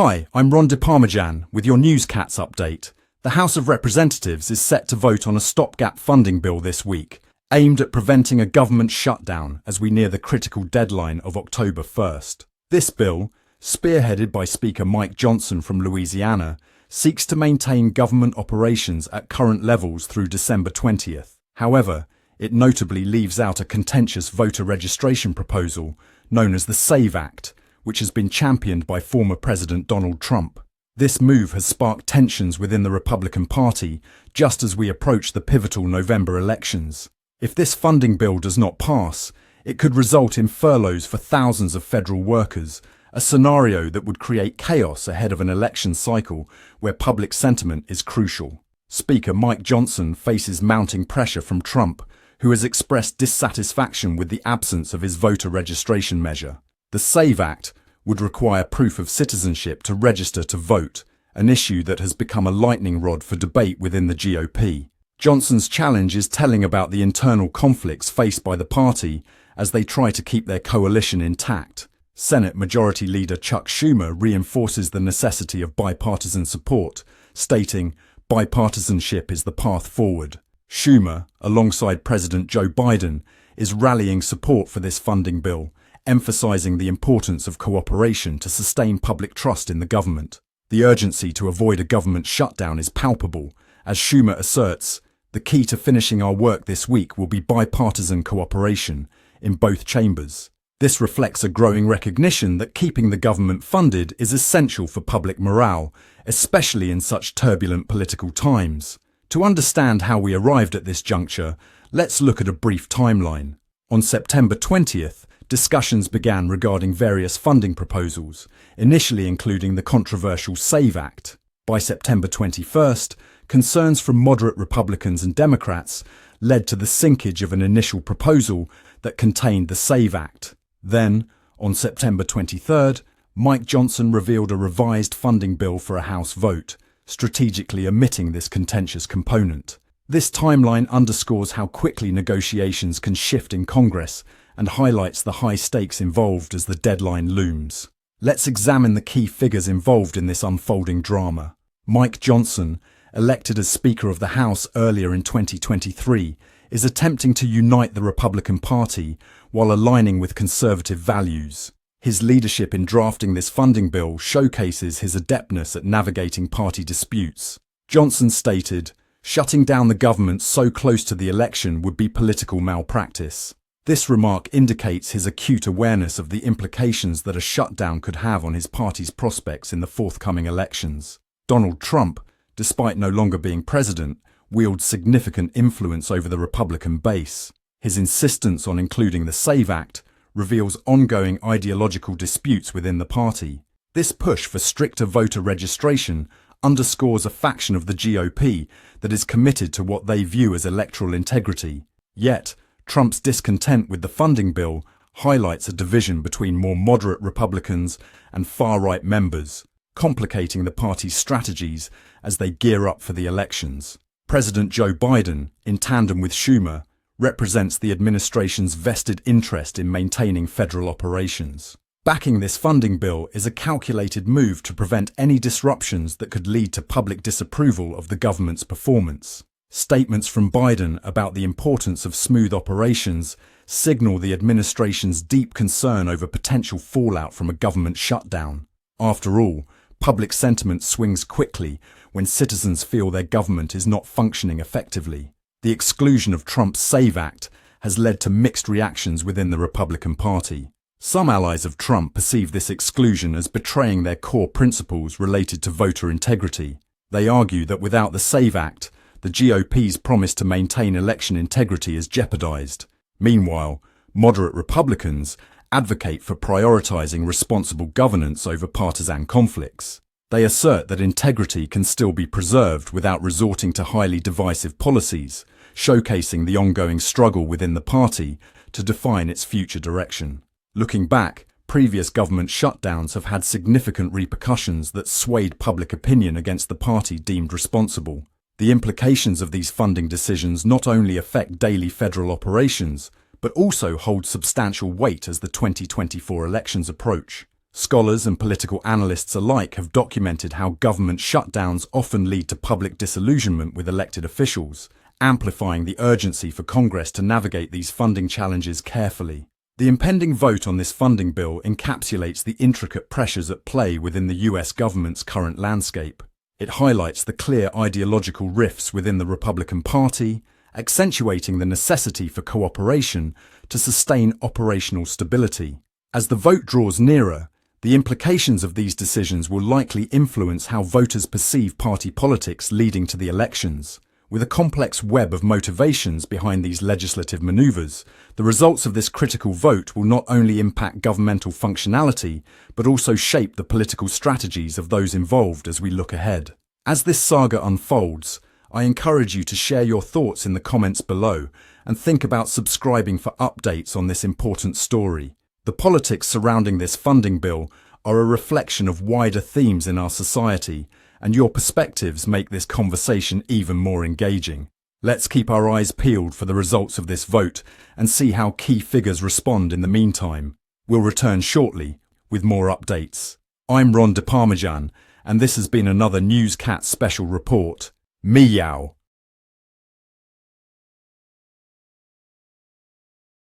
Hi, I'm Ron DeParmijan with your Newscats update. The House of Representatives is set to vote on a stopgap funding bill this week, aimed at preventing a government shutdown as we near the critical deadline of October 1st. This bill, spearheaded by Speaker Mike Johnson from Louisiana, seeks to maintain government operations at current levels through December 20th. However, it notably leaves out a contentious voter registration proposal known as the SAVE Act, which has been championed by former President Donald Trump. This move has sparked tensions within the Republican Party just as we approach the pivotal November elections. If this funding bill does not pass, it could result in furloughs for thousands of federal workers, a scenario that would create chaos ahead of an election cycle where public sentiment is crucial. Speaker Mike Johnson faces mounting pressure from Trump, who has expressed dissatisfaction with the absence of his voter registration measure. The SAVE Act would require proof of citizenship to register to vote, an issue that has become a lightning rod for debate within the GOP. Johnson's challenge is telling about the internal conflicts faced by the party as they try to keep their coalition intact. Senate Majority Leader Chuck Schumer reinforces the necessity of bipartisan support, stating, "Bipartisanship is the path forward." Schumer, alongside President Joe Biden, is rallying support for this funding bill, emphasizing the importance of cooperation to sustain public trust in the government. The urgency to avoid a government shutdown is palpable. As Schumer asserts, the key to finishing our work this week will be bipartisan cooperation in both chambers. This reflects a growing recognition that keeping the government funded is essential for public morale, especially in such turbulent political times. To understand how we arrived at this juncture, let's look at a brief timeline. On September 20th, discussions began regarding various funding proposals, initially including the controversial SAVE Act. By September 21st, concerns from moderate Republicans and Democrats led to the sinkage of an initial proposal that contained the SAVE Act. Then, on September 23rd, Mike Johnson revealed a revised funding bill for a House vote, strategically omitting this contentious component. This timeline underscores how quickly negotiations can shift in Congress and highlights the high stakes involved as the deadline looms. Let's examine the key figures involved in this unfolding drama. Mike Johnson, elected as Speaker of the House earlier in 2023, is attempting to unite the Republican Party while aligning with conservative values. His leadership in drafting this funding bill showcases his adeptness at navigating party disputes. Johnson stated, "Shutting down the government so close to the election would be political malpractice." This remark indicates his acute awareness of the implications that a shutdown could have on his party's prospects in the forthcoming elections. Donald Trump, despite no longer being president, wields significant influence over the Republican base. His insistence on including the SAVE Act reveals ongoing ideological disputes within the party. This push for stricter voter registration underscores a faction of the GOP that is committed to what they view as electoral integrity. Yet, Trump's discontent with the funding bill highlights a division between more moderate Republicans and far-right members, complicating the party's strategies as they gear up for the elections. President Joe Biden, in tandem with Schumer, represents the administration's vested interest in maintaining federal operations. Backing this funding bill is a calculated move to prevent any disruptions that could lead to public disapproval of the government's performance. Statements from Biden about the importance of smooth operations signal the administration's deep concern over potential fallout from a government shutdown. After all, public sentiment swings quickly when citizens feel their government is not functioning effectively. The exclusion of Trump's SAVE Act has led to mixed reactions within the Republican Party. Some allies of Trump perceive this exclusion as betraying their core principles related to voter integrity. They argue that without the SAVE Act, the GOP's promise to maintain election integrity is jeopardized. Meanwhile, moderate Republicans advocate for prioritizing responsible governance over partisan conflicts. They assert that integrity can still be preserved without resorting to highly divisive policies, showcasing the ongoing struggle within the party to define its future direction. Looking back, previous government shutdowns have had significant repercussions that swayed public opinion against the party deemed responsible. The implications of these funding decisions not only affect daily federal operations, but also hold substantial weight as the 2024 elections approach. Scholars and political analysts alike have documented how government shutdowns often lead to public disillusionment with elected officials, amplifying the urgency for Congress to navigate these funding challenges carefully. The impending vote on this funding bill encapsulates the intricate pressures at play within the US government's current landscape. It highlights the clear ideological rifts within the Republican Party, accentuating the necessity for cooperation to sustain operational stability. As the vote draws nearer, the implications of these decisions will likely influence how voters perceive party politics leading to the elections. With a complex web of motivations behind these legislative maneuvers, the results of this critical vote will not only impact governmental functionality, but also shape the political strategies of those involved as we look ahead. As this saga unfolds, I encourage you to share your thoughts in the comments below and think about subscribing for updates on this important story. The politics surrounding this funding bill are a reflection of wider themes in our society, and your perspectives make this conversation even more engaging. Let's keep our eyes peeled for the results of this vote and see how key figures respond in the meantime. We'll return shortly with more updates. I'm Ron DeParmesan, and this has been another Newscat special report. Meow.